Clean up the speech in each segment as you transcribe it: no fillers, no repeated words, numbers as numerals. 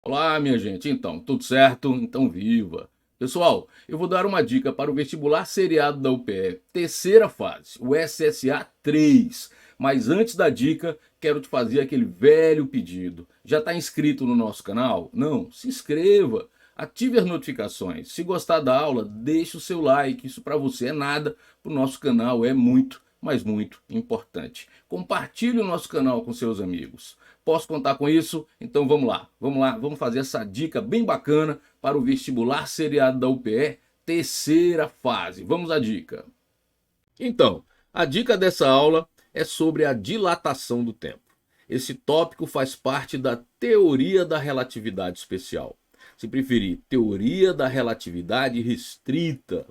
Olá, minha gente. Então, tudo certo? Então, viva! Pessoal, eu vou dar uma dica para o vestibular seriado da UPE, terceira fase, o SSA 3. Mas antes da dica, quero te fazer aquele velho pedido. Já está inscrito no nosso canal? Não? Se inscreva, ative as notificações. Se gostar da aula, deixe o seu like. Isso para você é nada, para o nosso canal é muito, mas muito importante. Compartilhe o nosso canal com seus amigos. Posso contar com isso? Então vamos fazer essa dica bem bacana para o vestibular seriado da UPE, terceira fase. Vamos à dica. Então, a dica dessa aula é sobre a dilatação do tempo. Esse tópico faz parte da teoria da relatividade especial. Se preferir, teoria da relatividade restrita.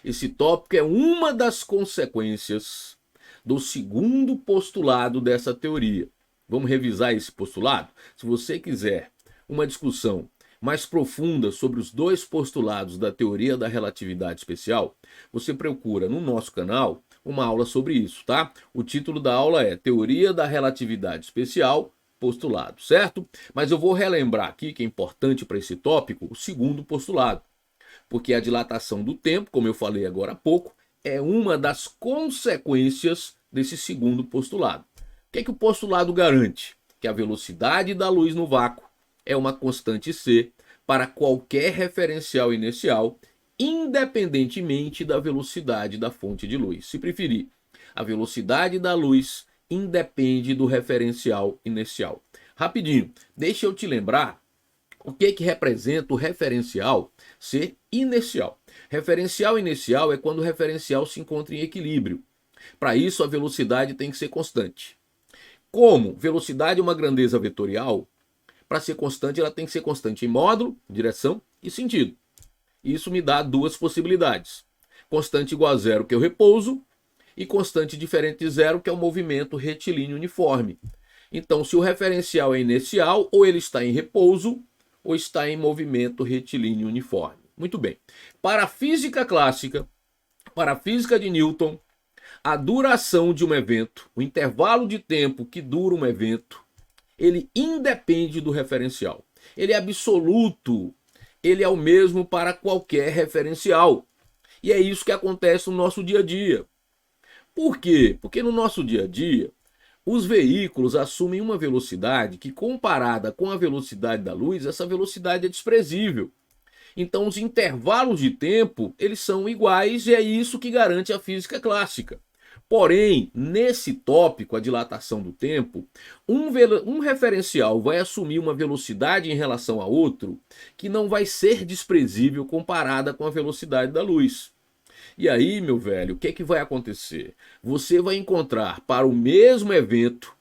Esse tópico é uma das consequências do segundo postulado dessa teoria. Vamos revisar esse postulado? Se você quiser uma discussão mais profunda sobre os dois postulados da teoria da relatividade especial, você procura no nosso canal uma aula sobre isso, tá? O título da aula é Teoria da Relatividade Especial, postulado, certo? Mas eu vou relembrar aqui, que é importante para esse tópico, o segundo postulado, porque a dilatação do tempo, como eu falei agora há pouco, é uma das consequências desse segundo postulado. O que é que o postulado garante? Que a velocidade da luz no vácuo é uma constante c para qualquer referencial inicial, independentemente da velocidade da fonte de luz. Se preferir, a velocidade da luz independe do referencial inicial. Rapidinho, deixa eu te lembrar o que representa o referencial ser inicial. Referencial inicial é quando o referencial se encontra em equilíbrio. Para isso, a velocidade tem que ser constante. Como velocidade é uma grandeza vetorial, para ser constante, ela tem que ser constante em módulo, direção e sentido. Isso me dá duas possibilidades. Constante igual a zero, que é o repouso, e constante diferente de zero, que é o movimento retilíneo uniforme. Então, se o referencial é inicial, ou ele está em repouso, ou está em movimento retilíneo uniforme. Muito bem. Para a física clássica, para a física de Newton, a duração de um evento, o intervalo de tempo que dura um evento, ele independe do referencial. Ele é absoluto. Ele é o mesmo para qualquer referencial. E é isso que acontece no nosso dia a dia. Por quê? Porque no nosso dia a dia, os veículos assumem uma velocidade que, comparada com a velocidade da luz, essa velocidade é desprezível. Então, os intervalos de tempo, eles são iguais e é isso que garante a física clássica. Porém, nesse tópico, a dilatação do tempo, um referencial vai assumir uma velocidade em relação a outro que não vai ser desprezível comparada com a velocidade da luz. E aí, meu velho, o que vai acontecer? Você vai encontrar para o mesmo evento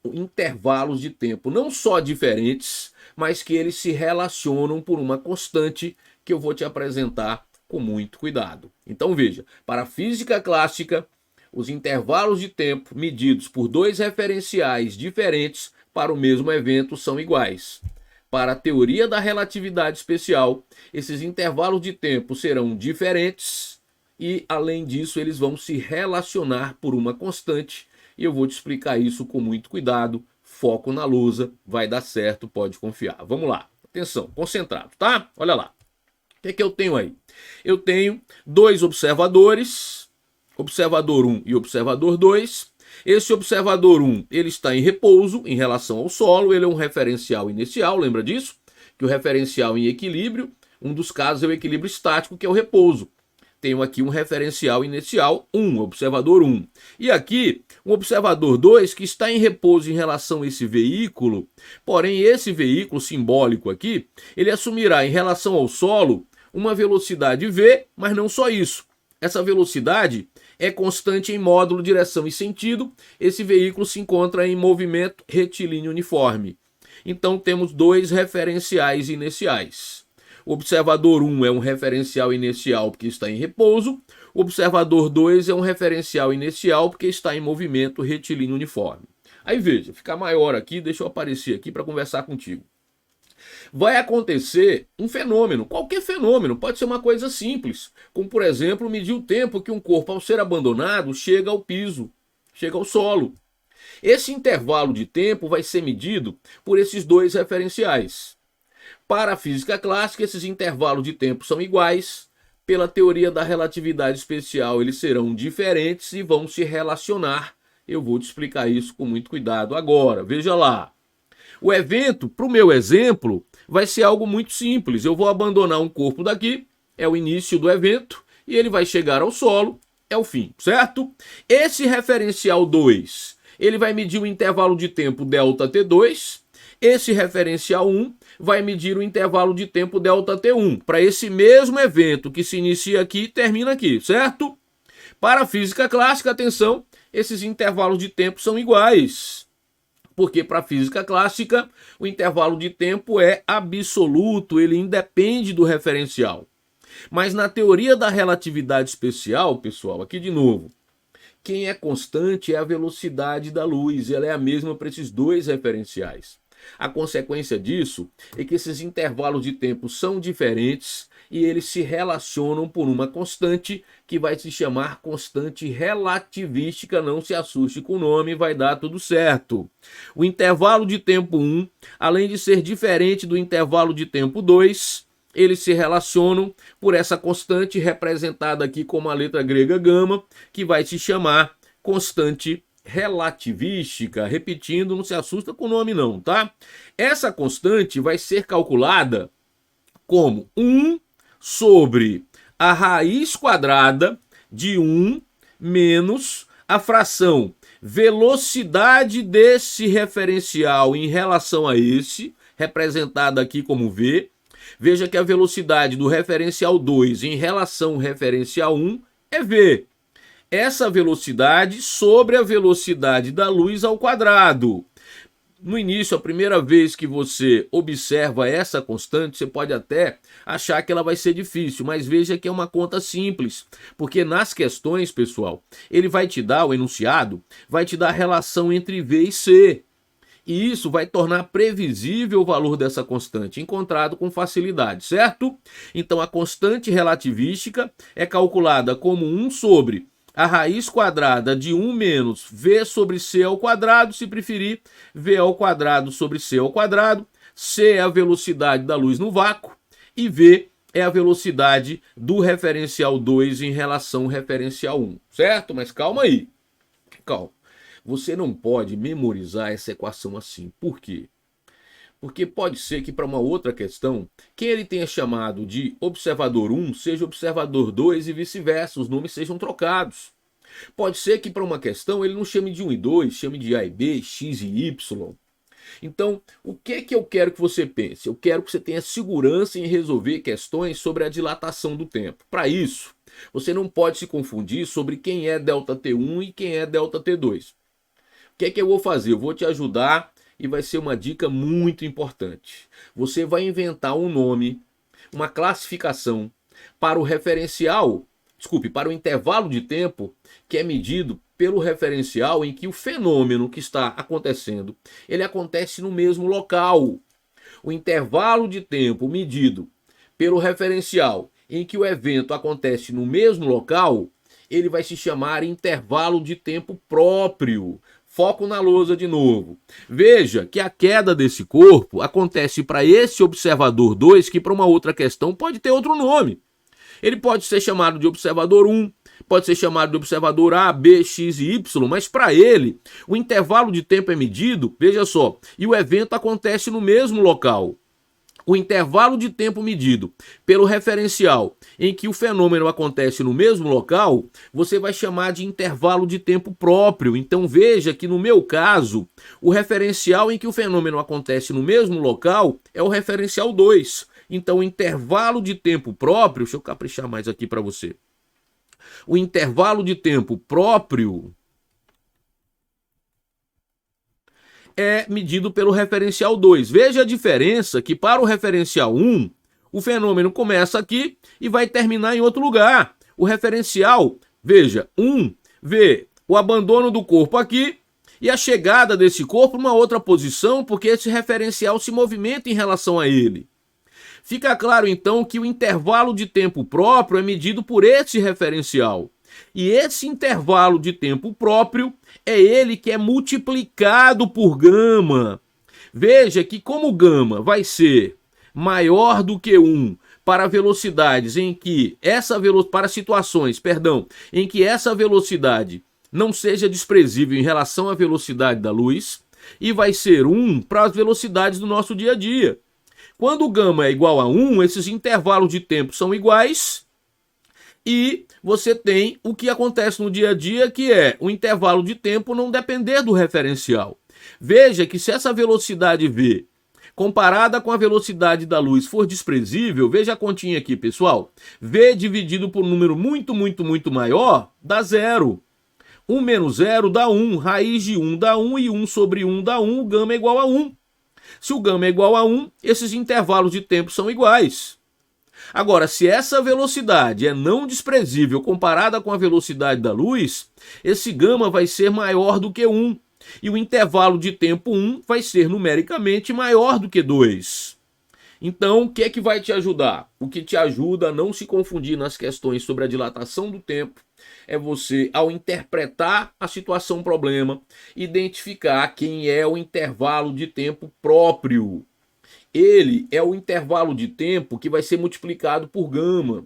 intervalos de tempo não só diferentes, mas que eles se relacionam por uma constante que eu vou te apresentar com muito cuidado. Então veja, para a física clássica, os intervalos de tempo medidos por dois referenciais diferentes para o mesmo evento são iguais. Para a teoria da relatividade especial, esses intervalos de tempo serão diferentes e, além disso, eles vão se relacionar por uma constante. E eu vou te explicar isso com muito cuidado. Foco na lousa, vai dar certo, pode confiar. Vamos lá, atenção, concentrado, tá? Olha lá. O que eu tenho aí? Eu tenho dois observadores, observador 1 e observador 2. Esse observador 1, ele está em repouso em relação ao solo, ele é um referencial inicial, lembra disso? Que o referencial em equilíbrio, um dos casos é o equilíbrio estático, que é o repouso. Tenho aqui um referencial inicial 1, observador 1. E aqui, um observador 2 que está em repouso em relação a esse veículo, porém esse veículo simbólico aqui, ele assumirá em relação ao solo uma velocidade v, mas não só isso. Essa velocidade é constante em módulo, direção e sentido. Esse veículo se encontra em movimento retilíneo uniforme. Então temos dois referenciais iniciais. O observador 1 é um referencial inicial porque está em repouso. O observador 2 é um referencial inicial porque está em movimento retilíneo uniforme. Aí veja, fica maior aqui, deixa eu aparecer aqui para conversar contigo. Vai acontecer um fenômeno, qualquer fenômeno, pode ser uma coisa simples, como por exemplo medir o tempo que um corpo ao ser abandonado chega ao piso, chega ao solo. Esse intervalo de tempo vai ser medido por esses dois referenciais. Para a física clássica, esses intervalos de tempo são iguais. Pela teoria da relatividade especial, eles serão diferentes e vão se relacionar. Eu vou te explicar isso com muito cuidado agora. Veja lá. O evento, para o meu exemplo, vai ser algo muito simples. Eu vou abandonar um corpo daqui, é o início do evento, e ele vai chegar ao solo, é o fim, certo? Esse referencial 2, ele vai medir o intervalo de tempo ΔT2. Esse referencial 1 vai medir o intervalo de tempo ΔT1, para esse mesmo evento que se inicia aqui e termina aqui, certo? Para a física clássica, atenção, esses intervalos de tempo são iguais. Porque para a física clássica, o intervalo de tempo é absoluto, ele independe do referencial. Mas na teoria da relatividade especial, pessoal, aqui de novo, quem é constante é a velocidade da luz, ela é a mesma para esses dois referenciais. A consequência disso é que esses intervalos de tempo são diferentes e eles se relacionam por uma constante que vai se chamar constante relativística. Não se assuste com o nome, vai dar tudo certo. O intervalo de tempo 1, além de ser diferente do intervalo de tempo 2, eles se relacionam por essa constante representada aqui como a letra grega gama, que vai se chamar constante relativística. Repetindo, não se assusta com o nome não, tá? Essa constante vai ser calculada como 1 sobre a raiz quadrada de 1 menos a fração velocidade desse referencial em relação a esse, representada aqui como V. Veja que a velocidade do referencial 2 em relação ao referencial 1 é V. Essa velocidade sobre a velocidade da luz ao quadrado. No início, a primeira vez que você observa essa constante, você pode até achar que ela vai ser difícil, mas veja que é uma conta simples, porque nas questões, pessoal, ele vai te dar, o enunciado, vai te dar a relação entre V e C. E isso vai tornar previsível o valor dessa constante, encontrado com facilidade, certo? Então, a constante relativística é calculada como 1 sobre a raiz quadrada de 1 menos V sobre C ao quadrado, se preferir, V ao quadrado sobre C ao quadrado. C é a velocidade da luz no vácuo e V é a velocidade do referencial 2 em relação ao referencial 1, certo? Mas calma aí, calma. Você não pode memorizar essa equação assim. Por quê? Porque pode ser que para uma outra questão, quem ele tenha chamado de observador 1 seja observador 2 e vice-versa, os nomes sejam trocados. Pode ser que para uma questão ele não chame de 1 e 2, chame de A e B, X e Y. Então, o que é que eu quero que você pense? Eu quero que você tenha segurança em resolver questões sobre a dilatação do tempo. Para isso, você não pode se confundir sobre quem é ΔT1 e quem é ΔT2. O que é que eu vou fazer? Eu vou te ajudar e vai ser uma dica muito importante. Você vai inventar um nome, uma classificação para o referencial, para o intervalo de tempo que é medido pelo referencial em que o fenômeno que está acontecendo, ele acontece no mesmo local. O intervalo de tempo medido pelo referencial em que o evento acontece no mesmo local, ele vai se chamar intervalo de tempo próprio. Foco na lousa de novo. Veja que a queda desse corpo acontece para esse observador 2, que para uma outra questão pode ter outro nome. Ele pode ser chamado de observador 1, pode ser chamado de observador A, B, X e Y, mas para ele, o intervalo de tempo é medido, veja só, e o evento acontece no mesmo local. O intervalo de tempo medido pelo referencial em que o fenômeno acontece no mesmo local, você vai chamar de intervalo de tempo próprio. Então veja que no meu caso, o referencial em que o fenômeno acontece no mesmo local é o referencial 2. Então o intervalo de tempo próprio, deixa eu caprichar mais aqui para você. O intervalo de tempo próprio é medido pelo referencial 2. Veja a diferença que para o referencial 1, o fenômeno começa aqui e vai terminar em outro lugar. O referencial, veja, 1 vê o abandono do corpo aqui e a chegada desse corpo numa outra posição, porque esse referencial se movimenta em relação a ele. Fica claro então que o intervalo de tempo próprio é medido por esse referencial. E esse intervalo de tempo próprio é ele que é multiplicado por gama. Veja que como gama vai ser maior do que 1 para velocidades em que para situações, em que essa velocidade não seja desprezível em relação à velocidade da luz, e vai ser 1 para as velocidades do nosso dia a dia. Quando o gama é igual a 1, esses intervalos de tempo são iguais e você tem o que acontece no dia a dia, que é o intervalo de tempo não depender do referencial. Veja que se essa velocidade V comparada com a velocidade da luz for desprezível, veja a continha aqui, pessoal. V dividido por um número muito maior dá 0. 1 menos 0 dá 1, raiz de 1 dá 1 e 1 sobre 1 dá 1, o gama é igual a 1. Se o gama é igual a 1, esses intervalos de tempo são iguais. Agora, se essa velocidade é não desprezível comparada com a velocidade da luz, esse gama vai ser maior do que 1. E o intervalo de tempo 1 vai ser numericamente maior do que 2. Então, o que é que vai te ajudar? O que te ajuda a não se confundir nas questões sobre a dilatação do tempo é você, ao interpretar a situação problema, identificar quem é o intervalo de tempo próprio. Ele é o intervalo de tempo que vai ser multiplicado por gama.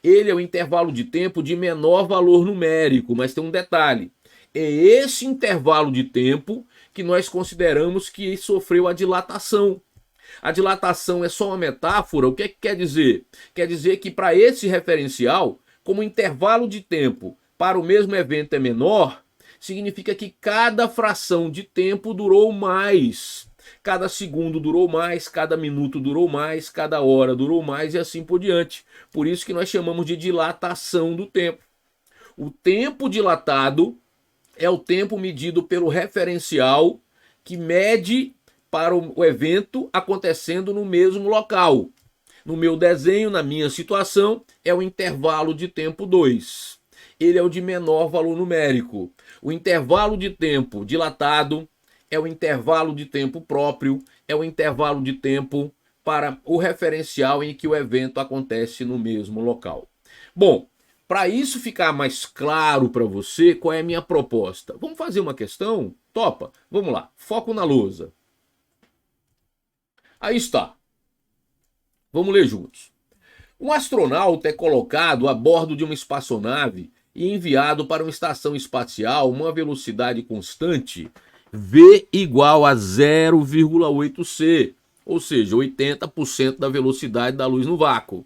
Ele é o intervalo de tempo de menor valor numérico, mas tem um detalhe. É esse intervalo de tempo que nós consideramos que sofreu a dilatação. A dilatação é só uma metáfora. O que é que quer dizer? Quer dizer que para esse referencial, como o intervalo de tempo para o mesmo evento é menor, significa que cada fração de tempo durou mais. Cada segundo durou mais, cada minuto durou mais, cada hora durou mais e assim por diante. Por isso que nós chamamos de dilatação do tempo. O tempo dilatado é o tempo medido pelo referencial que mede para o evento acontecendo no mesmo local. No meu desenho, na minha situação, é o intervalo de tempo 2. Ele é o de menor valor numérico. O intervalo de tempo dilatado é o intervalo de tempo próprio, é o intervalo de tempo para o referencial em que o evento acontece no mesmo local. Bom, para isso ficar mais claro para você, qual é a minha proposta? Vamos fazer uma questão? Topa? Vamos lá, foco na lousa. Aí está. Vamos ler juntos. Um astronauta é colocado a bordo de uma espaçonave e enviado para uma estação espacial a uma velocidade constante, V igual a 0,8 c, ou seja, 80% da velocidade da luz no vácuo.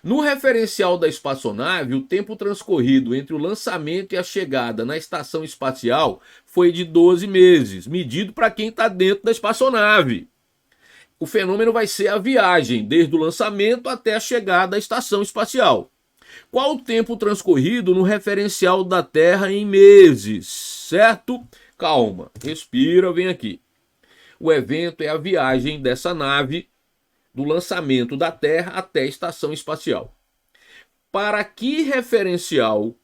No referencial da espaçonave, o tempo transcorrido entre o lançamento e a chegada na estação espacial foi de 12 meses, medido para quem está dentro da espaçonave. O fenômeno vai ser a viagem, desde o lançamento até a chegada à estação espacial. Qual o tempo transcorrido no referencial da Terra em meses, certo? Calma, respira, vem aqui. O evento é a viagem dessa nave do lançamento da Terra até a estação espacial. Para que referencial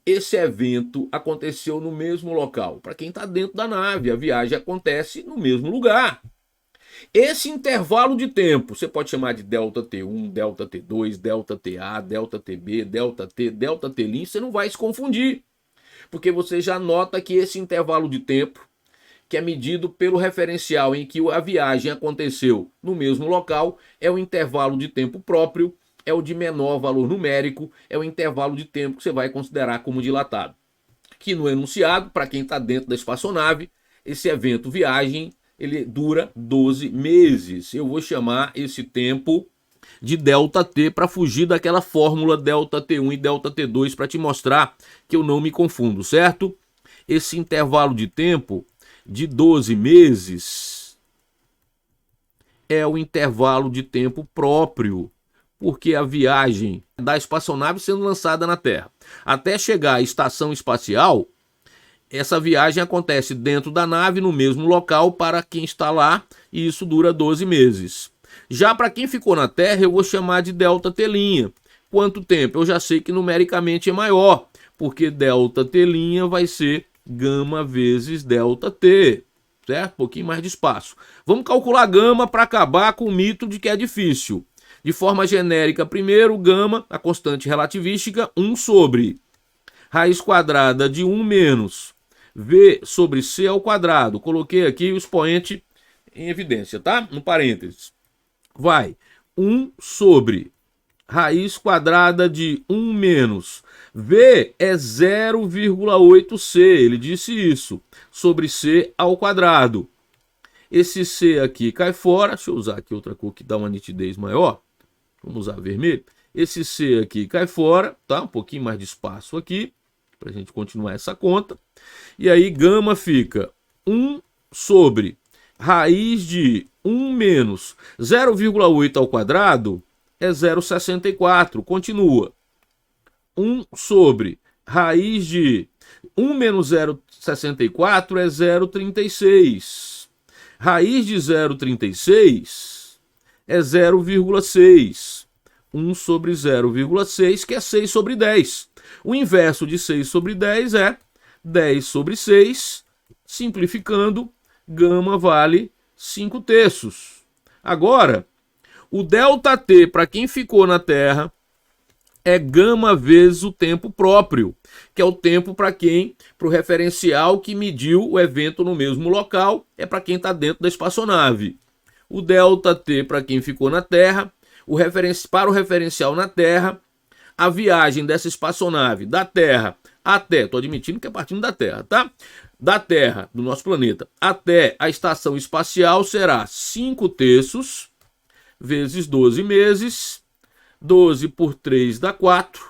esse evento aconteceu no mesmo local? Para quem está dentro da nave, a viagem acontece no mesmo lugar. Esse intervalo de tempo, você pode chamar de delta T1, delta T2, delta TA, delta TB, delta T, delta T', você não vai se confundir. Porque você já nota que esse intervalo de tempo, que é medido pelo referencial em que a viagem aconteceu no mesmo local, é o intervalo de tempo próprio, é o de menor valor numérico, é o intervalo de tempo que você vai considerar como dilatado. Que no enunciado, para quem está dentro da espaçonave, esse evento viagem, ele dura 12 meses. Eu vou chamar esse tempo de delta T para fugir daquela fórmula delta T1 e delta T2 para te mostrar que eu não me confundo, certo? Esse intervalo de tempo de 12 meses é o intervalo de tempo próprio, porque a viagem da espaçonave sendo lançada na Terra até chegar à estação espacial, essa viagem acontece dentro da nave, no mesmo local para quem está lá, e isso dura 12 meses. Já para quem ficou na Terra, eu vou chamar de delta T'. Quanto tempo? Eu já sei que numericamente é maior, porque delta T' vai ser gama vezes delta T, certo? Um pouquinho mais de espaço. Vamos calcular gama para acabar com o mito de que é difícil. De forma genérica, primeiro, gama, a constante relativística, 1 sobre raiz quadrada de 1 menos V sobre C ao quadrado. Coloquei aqui o expoente em evidência, tá? No parênteses. vai 1 sobre raiz quadrada de 1 menos. V é 0,8C, ele disse isso, sobre C ao quadrado. Esse C aqui cai fora, deixa eu usar aqui outra cor que dá uma nitidez maior. Vamos usar vermelho. Esse C aqui cai fora, tá? Um pouquinho mais de espaço aqui, para a gente continuar essa conta. E aí gama fica 1 sobre raiz de 1 menos 0,8 ao quadrado é 0,64. Continua. 1 sobre raiz de 1 menos 0,64 é 0,36. Raiz de 0,36 é 0,6. 1 sobre 0,6, que é 6 sobre 10. O inverso de 6 sobre 10 é 10 sobre 6. Simplificando, gama vale 5 terços. Agora, o ΔT, para quem ficou na Terra, é gama vezes o tempo próprio, que é o tempo para o referencial que mediu o evento no mesmo local, é para quem está dentro da espaçonave. O ΔT para quem ficou na Terra, para o referencial na Terra, a viagem dessa espaçonave da Terra até, estou admitindo que é partindo da Terra, tá? Da Terra, do nosso planeta, até a estação espacial será 5 terços vezes 12 meses, 12 por 3 dá 4.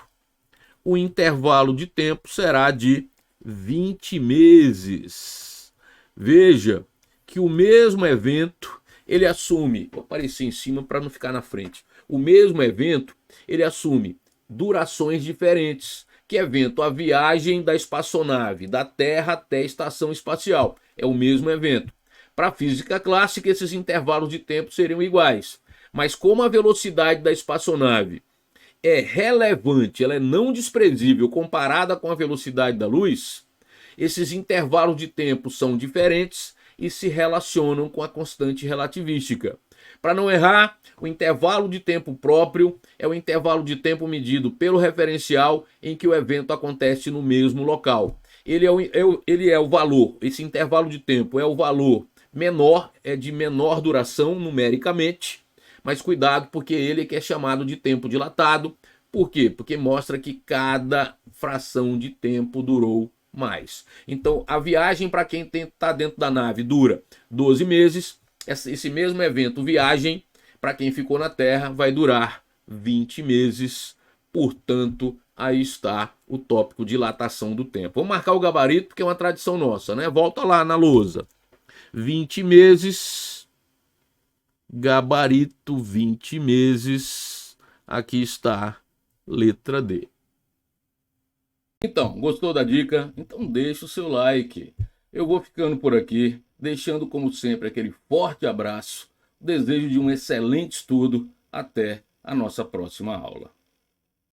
O intervalo de tempo será de 20 meses. Veja que o mesmo evento, ele assume, vou aparecer em cima para não ficar na frente. O mesmo evento, ele assume durações diferentes. Que evento? A viagem da espaçonave, da Terra até a estação espacial. É o mesmo evento. Para a física clássica, esses intervalos de tempo seriam iguais. Mas como a velocidade da espaçonave é relevante, ela é não desprezível comparada com a velocidade da luz, esses intervalos de tempo são diferentes e se relacionam com a constante relativística. Para não errar, o intervalo de tempo próprio é o intervalo de tempo medido pelo referencial em que o evento acontece no mesmo local. Ele é o valor, esse intervalo de tempo é o valor menor, é de menor duração numericamente, mas cuidado porque ele é que é chamado de tempo dilatado. Por quê? Porque mostra que cada fração de tempo durou mais. Então, a viagem para quem está dentro da nave dura 12 meses. Esse mesmo evento, viagem, para quem ficou na Terra, vai durar 20 meses. Portanto, aí está o tópico dilatação do tempo. Vamos marcar o gabarito porque é uma tradição nossa, né? Volta lá na lousa. 20 meses, gabarito 20 meses. Aqui está, letra D. Então, gostou da dica? Então deixa o seu like. Eu vou ficando por aqui, deixando como sempre aquele forte abraço, desejo de um excelente estudo. Até a nossa próxima aula.